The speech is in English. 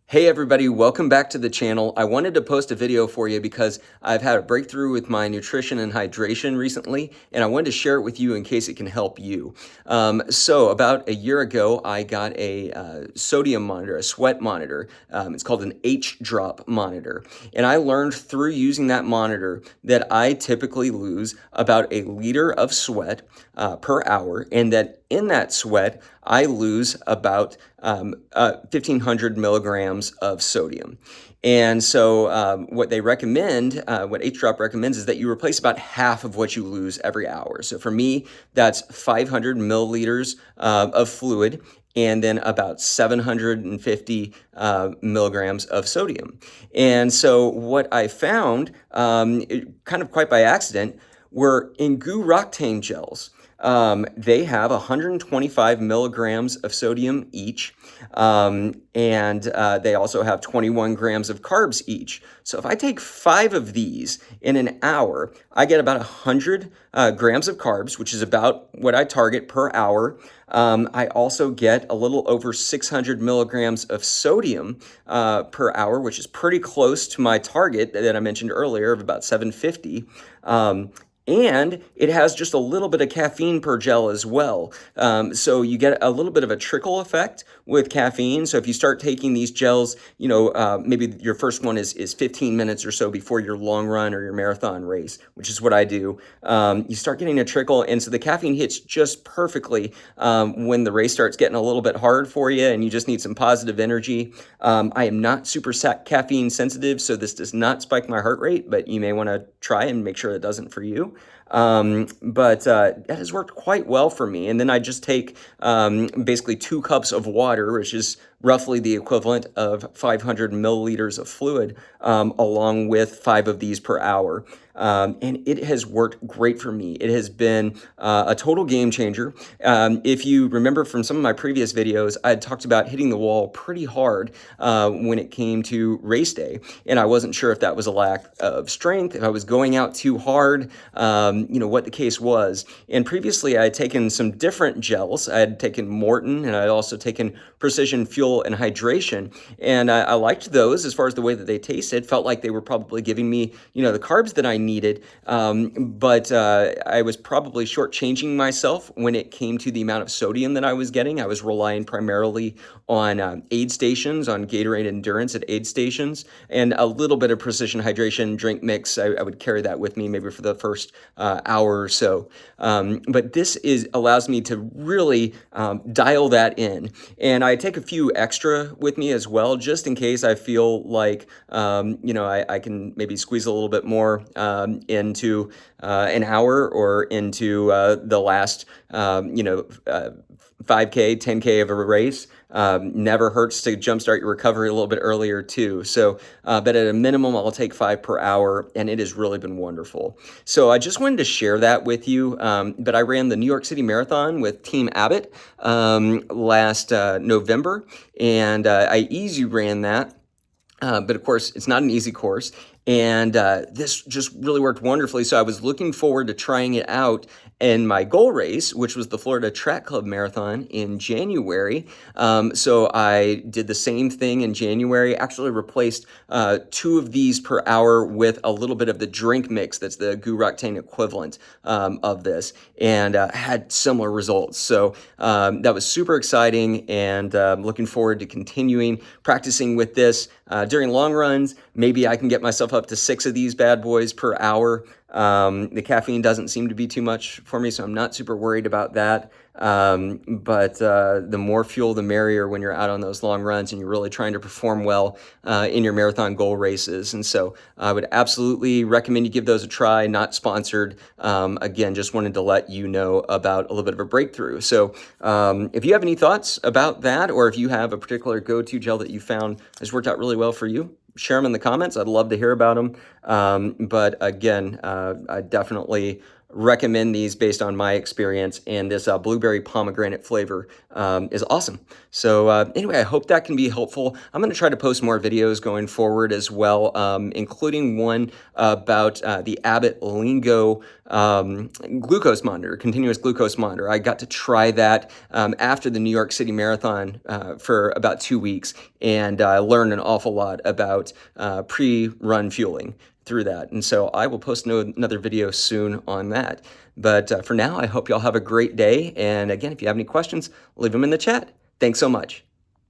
Hey everybody, welcome back to the channel. I wanted to post a video for you because I've had a breakthrough with my nutrition and hydration recently, and I wanted to share it with you in case it can help you. So about a year ago, I got a sodium monitor, a sweat monitor. It's called an HDrop monitor. And I learned through using that monitor that I typically lose about a liter of sweat per hour, and that in that sweat, I lose about 1,500 milligrams of sodium. And so what they recommend, what HDrop recommends is that you replace about half of what you lose every hour. So for me, that's 500 milliliters of fluid and then about 750 milligrams of sodium. And so what I found, kind of quite by accident, were in Gu Roctane Gels. They have 125 milligrams of sodium each, and they also have 21 grams of carbs each. So if I take 5 of these in an hour, I get about 100 grams of carbs, which is about what I target per hour. I also get a little over 600 milligrams of sodium per hour, which is pretty close to my target that I mentioned earlier of about 750. And it has just a little bit of caffeine per gel as well. So you get a little bit of a trickle effect with caffeine. So if you start taking these gels, maybe your first one is 15 minutes or so before your long run or your marathon race, which is what I do. You start getting a trickle, and so the caffeine hits just perfectly when the race starts getting a little bit hard for you and you just need some positive energy. I am not super caffeine sensitive, so this does not spike my heart rate, but you may want to try and make sure it doesn't for you. But that has worked quite well for me. And then I just take basically 2 cups of water, which is roughly the equivalent of 500 milliliters of fluid, along with 5 of these per hour. And it has worked great for me. It has been a total game changer. If you remember from some of my previous videos, I had talked about hitting the wall pretty hard when it came to race day. And I wasn't sure if that was a lack of strength, if I was going out too hard, what the case was. And previously I had taken some different gels. I had taken Morton, and I had also taken Precision Fuel and Hydration. And I liked those as far as the way that they tasted. Felt like they were probably giving me, the carbs that I needed. But I was probably shortchanging myself when it came to the amount of sodium that I was getting. I was relying primarily on aid stations, on Gatorade Endurance at aid stations, and a little bit of Precision Hydration drink mix. I would carry that with me maybe for the first hour or so. But this allows me to really dial that in. And I take a few extra with me as well, just in case I feel like, I can maybe squeeze a little bit more into an hour or into the last, 5K, 10K of a race. Never hurts to jumpstart your recovery a little bit earlier too. So, but at a minimum, I'll take 5 per hour, and it has really been wonderful. So I just wanted to share that with you. But I ran the New York City Marathon with Team Abbott last November, and I easy ran that. But of course, it's not an easy course. And this just really worked wonderfully. So I was looking forward to trying it out in my goal race, which was the Florida Track Club Marathon in January. So I did the same thing in January, actually replaced 2 of these per hour with a little bit of the drink mix that's the Gu Roctane equivalent of this, and had similar results. So that was super exciting, and looking forward to continuing practicing with this during long runs. Maybe I can get myself up to 6 of these bad boys per hour. The caffeine doesn't seem to be too much for me, so I'm not super worried about that. But the more fuel, the merrier when you're out on those long runs and you're really trying to perform well in your marathon goal races. And so I would absolutely recommend you give those a try. Not sponsored. Again, just wanted to let you know about a little bit of a breakthrough. So if you have any thoughts about that, or if you have a particular go-to gel that you found has worked out really well for you, share them in the comments. I'd love to hear about them. But again, I definitely recommend these based on my experience, and this blueberry pomegranate flavor is awesome. So anyway, I hope that can be helpful. I'm going to try to post more videos going forward as well, including one about the Abbott Lingo glucose monitor, continuous glucose monitor. I got to try that after the New York City Marathon for about 2 weeks, and I learned an awful lot about pre-run fueling through that. And so I will post another video soon on that. But for now, I hope y'all have a great day. And again, if you have any questions, leave them in the chat. Thanks so much.